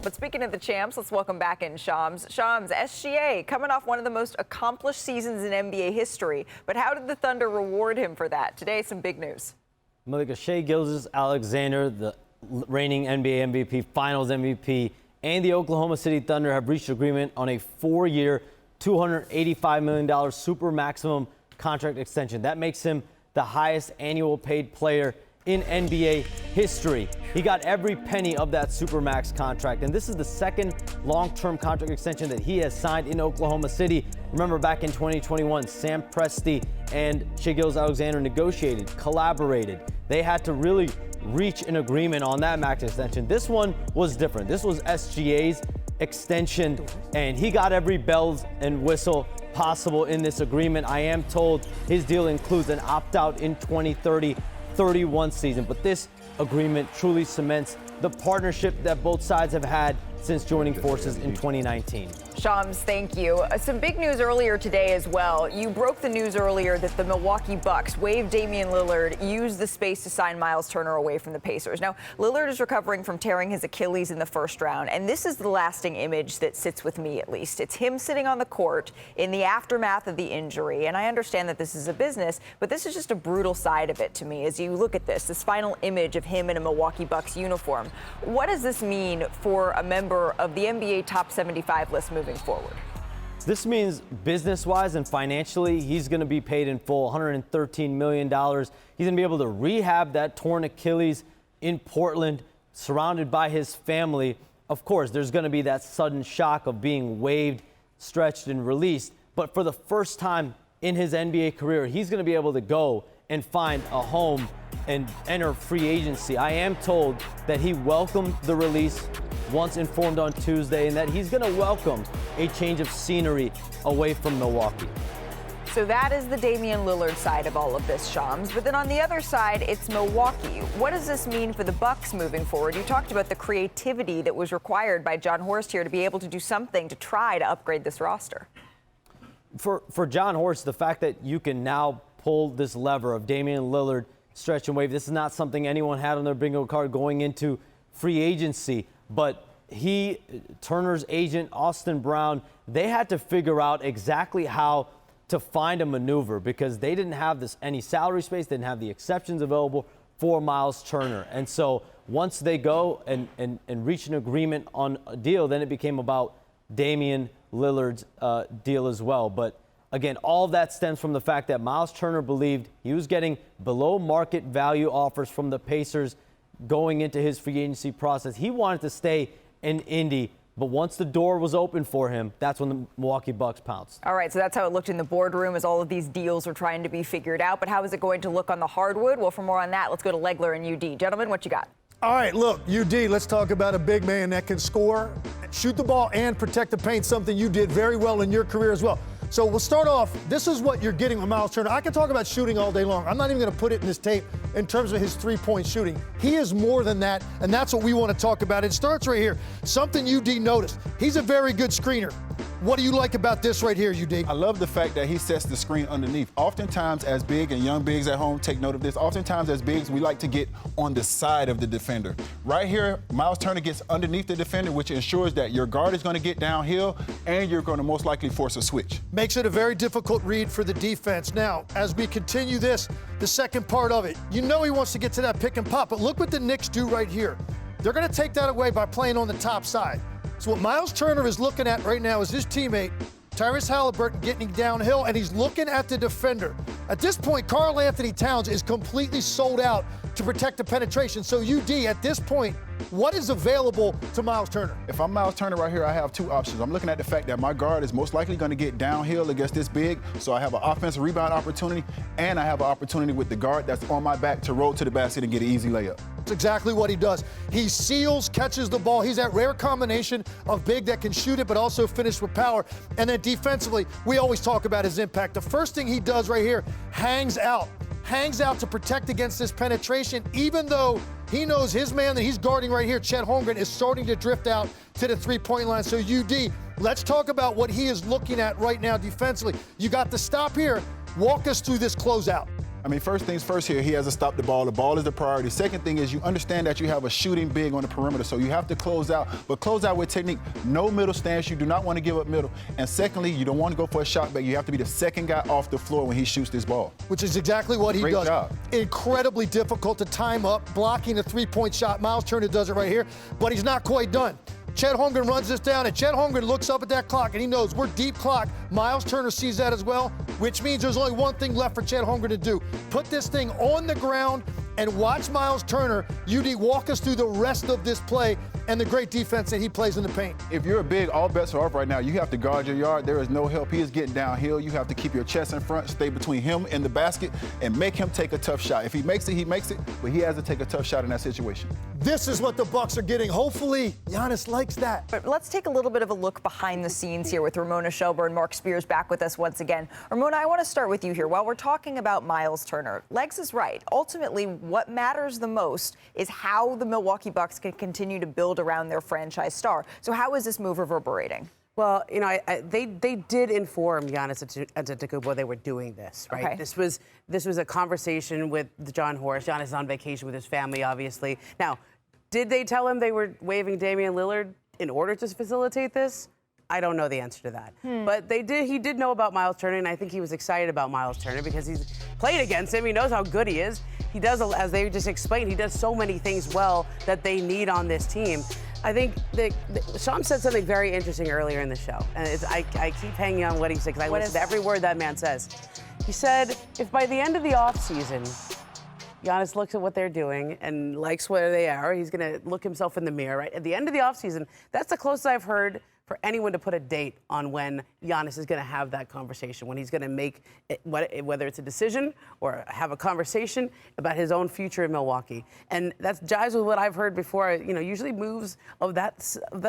But speaking of the champs, let's welcome back in Shams. Shams, SGA coming off one of the most accomplished seasons in NBA history. But how did the Thunder reward him for that? Today, some big news. Malika, Shai Gilgeous-Alexander, the reigning NBA MVP, Finals MVP, and the Oklahoma City Thunder have reached agreement on a 4-year, $285 million super maximum contract extension. That makes him the highest annual paid player in NBA history. He got every penny of that Supermax contract, and this is the second long-term contract extension that he has signed in Oklahoma City. Remember back in 2021, Sam Presti and Shai Gilgeous-Alexander negotiated, collaborated. They had to really reach an agreement on that max extension. This one was different. This was SGA's extension, and he got every bells and whistle possible in this agreement. I am told his deal includes an opt-out in 2030-31 season, but this agreement truly cements the partnership that both sides have had since joining forces in 2019. Shams, thank you. Some big news earlier today as well. You broke the news earlier that the Milwaukee Bucks waived Damian Lillard, used the space to sign Myles Turner away from the Pacers. Now, Lillard is recovering from tearing his Achilles in the first round, and this is the lasting image that sits with me, at least. It's him sitting on the court in the aftermath of the injury, and I understand that this is a business, but this is just a brutal side of it to me as you look at this final image of him in a Milwaukee Bucks uniform. What does this mean for a member of the NBA top 75 list moving forward? This means business-wise and financially, he's going to be paid in full, $113 million. He's going to be able to rehab that torn Achilles in Portland, surrounded by his family. Of course, there's going to be that sudden shock of being waived, stretched, and released. But for the first time in his NBA career, he's going to be able to go and find a home and enter free agency. I am told that he welcomed the release once informed on Tuesday, and that he's going to welcome a change of scenery away from Milwaukee. So that is the Damian Lillard side of all of this, Shams. But then on the other side, it's Milwaukee. What does this mean for the Bucks moving forward? You talked about the creativity that was required by John Horst here to be able to do something to try to upgrade this roster. For John Horst, the fact that you can now pull this lever of Damian Lillard, stretch and wave, this is not something anyone had on their bingo card going into free agency. But Turner's agent, Austin Brown, they had to figure out exactly how to find a maneuver because they didn't have any salary space, didn't have the exceptions available for Myles Turner. And so once they go and reach an agreement on a deal, then it became about Damian Lillard's deal as well. But again, all of that stems from the fact that Myles Turner believed he was getting below market value offers from the Pacers going into his free agency process. He wanted to stay in Indy, but once the door was open for him, that's when the Milwaukee Bucks pounced. All right, so that's how it looked in the boardroom as all of these deals were trying to be figured out. But how is it going to look on the hardwood? Well, for more on that, let's go to Legler and UD. Gentlemen, what you got? All right, look, UD, let's talk about a big man that can score, shoot the ball, and protect the paint, something you did very well in your career as well. So we'll start off. This is what you're getting with Myles Turner. I can talk about shooting all day long. I'm not even going to put it in this tape in terms of his three-point shooting. He is more than that, and that's what we want to talk about. It starts right here. Something UD noticed. He's a very good screener. What do you like about this right here, UD? I love the fact that he sets the screen underneath. Oftentimes, as big and young bigs at home, take note of this. Oftentimes, as bigs, we like to get on the side of the defender. Right here, Myles Turner gets underneath the defender, which ensures that your guard is going to get downhill and you're going to most likely force a switch. Makes it a very difficult read for the defense. Now, as we continue this, the second part of it, you know he wants to get to that pick and pop, but look what the Knicks do right here. They're going to take that away by playing on the top side. So what Myles Turner is looking at right now is his teammate, Tyrese Halliburton, getting downhill, and he's looking at the defender. At this point, Karl Anthony Towns is completely sold out to protect the penetration. So UD, at this point, what is available to Myles Turner? If I'm Myles Turner right here, I have two options. I'm looking at the fact that my guard is most likely going to get downhill against this big, so I have an offensive rebound opportunity, and I have an opportunity with the guard that's on my back to roll to the basket and get an easy layup. That's exactly what he does. He seals, catches the ball. He's that rare combination of big that can shoot it but also finish with power. And then defensively, we always talk about his impact. The first thing he does right here, hangs out to protect against this penetration, even though he knows his man that he's guarding right here, Chet Holmgren, is starting to drift out to the three-point line. So UD, let's talk about what he is looking at right now defensively. You got the stop here. Walk us through this closeout. I mean, first things first here, he has to stop the ball. The ball is the priority. Second thing is you understand that you have a shooting big on the perimeter, so you have to close out, but close out with technique. No middle stance. You do not want to give up middle. And secondly, you don't want to go for a shot back. You have to be the second guy off the floor when he shoots this ball. Which is exactly what he Great does. job. Incredibly difficult to time up, blocking a three-point shot. Myles Turner does it right here, but he's not quite done. Chet Holmgren runs this down, and Chet Holmgren looks up at that clock, and he knows we're deep clock. Myles Turner sees that as well, which means there's only one thing left for Chet Holmgren to do. Put this thing on the ground and watch Myles Turner, UD, walk us through the rest of this play and the great defense that he plays in the paint. If you're a big, all bets are off right now. You have to guard your yard. There is no help. He is getting downhill. You have to keep your chest in front, stay between him and the basket, and make him take a tough shot. If he makes it, he makes it, but he has to take a tough shot in that situation. This is what the Bucks are getting. Hopefully, Giannis likes that. But let's take a little bit of a look behind the scenes here with Ramona, Shelburne, Marc Spears back with us once again. Ramona, I want to start with you here. While we're talking about Myles Turner, Legs is right. Ultimately, what matters the most is how the Milwaukee Bucks can continue to build around their franchise star. So how is this move reverberating? Well, you know, they did inform Giannis Antetokounmpo they were doing this, right? Okay. This was a conversation with John Horst. Giannis is on vacation with his family, obviously. Now, did they tell him they were waiving Damian Lillard in order to facilitate this? I don't know the answer to that. But he did know about Myles Turner, and I think he was excited about Myles Turner because he's played against him. He knows how good he is. He does, as they just explained, he does so many things well that they need on this team. I think Sean said something very interesting earlier in the show, and I keep hanging on what he said because I listen to every word that man says. He said, if by the end of the offseason, Giannis looks at what they're doing and likes where they are, he's going to look himself in the mirror, right? At the end of the offseason, that's the closest I've heard for anyone to put a date on when Giannis is going to have that conversation, when he's going to make it, whether it's a decision or have a conversation about his own future in Milwaukee. And that's jives with what I've heard before. You know, usually moves of that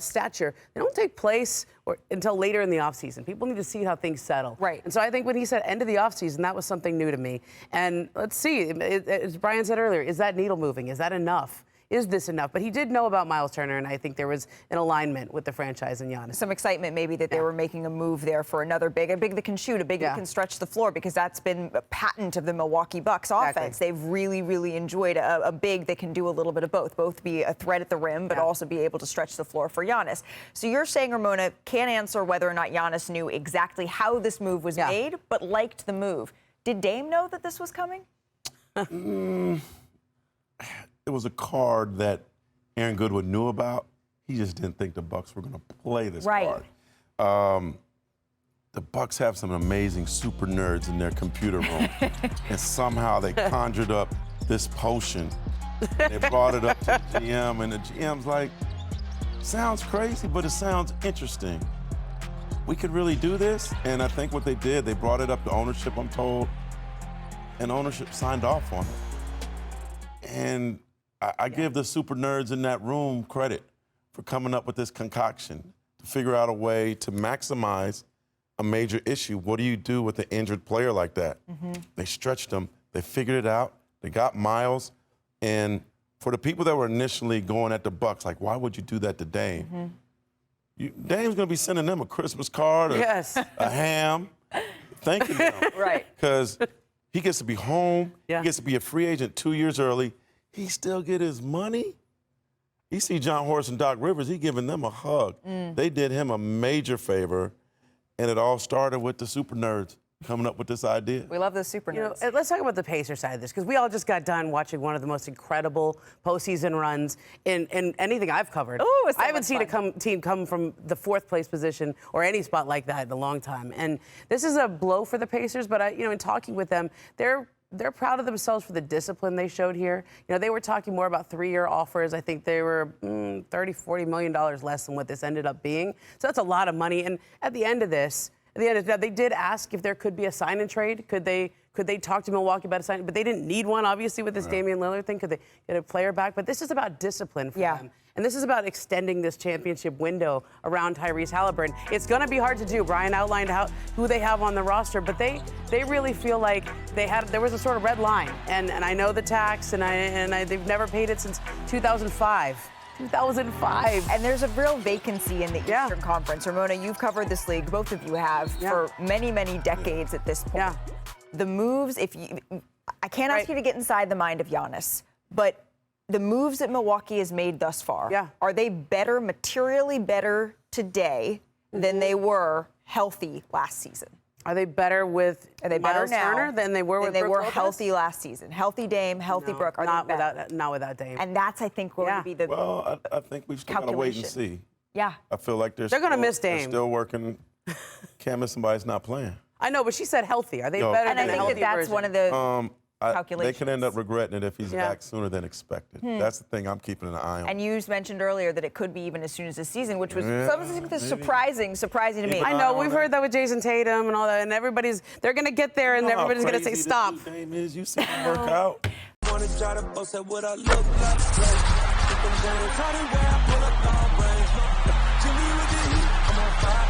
stature, they don't take place until later in the offseason. People need to see how things settle. Right. And so I think when he said end of the offseason, that was something new to me. And let's see, as Brian said earlier, is that needle moving? Is that enough? Is this enough? But he did know about Myles Turner, and I think there was an alignment with the franchise and Giannis. Some excitement maybe that they were making a move there for another big, a big that can shoot, a big that can stretch the floor, because that's been a patent of the Milwaukee Bucks offense. They've really, really enjoyed a big that can do a little bit of both be a threat at the rim, but also be able to stretch the floor for Giannis. So you're saying, Ramona, can't answer whether or not Giannis knew exactly how this move was made, but liked the move. Did Dame know that this was coming? It was a card that Aaron Goodwin knew about. He just didn't think the Bucks were going to play this card. The Bucks have some amazing super nerds in their computer room, and somehow they conjured up this potion. They brought it up to the GM, and the GM's like, sounds crazy, but it sounds interesting. We could really do this? And I think what they did, they brought it up to ownership, I'm told, and ownership signed off on it. And I give the super nerds in that room credit for coming up with this concoction to figure out a way to maximize a major issue. What do you do with an injured player like that? They stretched him. They figured it out. They got Myles. And for the people that were initially going at the Bucks, like, why would you do that to Dame? Dame's going to be sending them a Christmas card or a ham, thanking them. Right. Because he gets to be home. He gets to be a free agent 2 years early. He still get his money. You see John Horst and Doc Rivers, he giving them a hug. They did him a major favor, and it all started with the super nerds coming up with this idea. We love those super nerds. You know, let's talk about the Pacers side of this, because we all just got done watching one of the most incredible postseason runs in anything I've covered. Ooh, it's so I haven't much seen a team come from the fourth place position or any spot like that in a long time. And this is a blow for the Pacers, but in talking with them, they're proud of themselves for the discipline they showed here. You know, they were talking more about 3-year offers. I think they were $30-40 million less than what this ended up being. So that's a lot of money. And at the end of this, they did ask if there could be a sign and trade. Could they talk to Milwaukee about a sign? But they didn't need one, obviously, with this Damian Lillard thing. Could they get a player back? But this is about discipline for them. And this is about extending this championship window around Tyrese Haliburton. It's going to be hard to do. Brian outlined who they have on the roster, but they really feel like there was a sort of red line. And I know the tax, and they've never paid it since 2005. 2005. And there's a real vacancy in the Eastern Conference. Ramona, you've covered this league, both of you have, for many, many decades at this point. The moves, I can't ask Right. you to get inside the mind of Giannis, but the moves that Milwaukee has made thus far, Yeah. are they better, materially better today than they were healthy last season? Are they better with Are they better Myles now Turner than they were with they Brook were Lopez? healthy last season? Healthy Dame, healthy No, Brook. Are not they better? not without Dame. And that's, I think, going Yeah. to be the Well, I think we've still got to wait and calculation. see. yeah. I feel like They're gonna miss they're Dame. still working. Can't miss somebody's not playing. I know, but she said healthy. Are they No. better And than I a think healthy that that's version? one of the They can end up regretting it if he's Yeah. back sooner than expected. That's the thing I'm keeping an eye on. And you mentioned earlier that it could be even as soon as this season, which was Yeah, something that's surprising to me. I know, we've heard that with Jason Tatum and all that, and they're going to get there and You know how everybody's going to say, crazy this stop. new Dame is? You see him work out. Wanna try to boast at what I look like. Keep them going, try to wear, I pull up all brains. Jimmy with the heat, I'm on fire.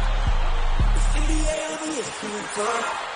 It's NBA over here,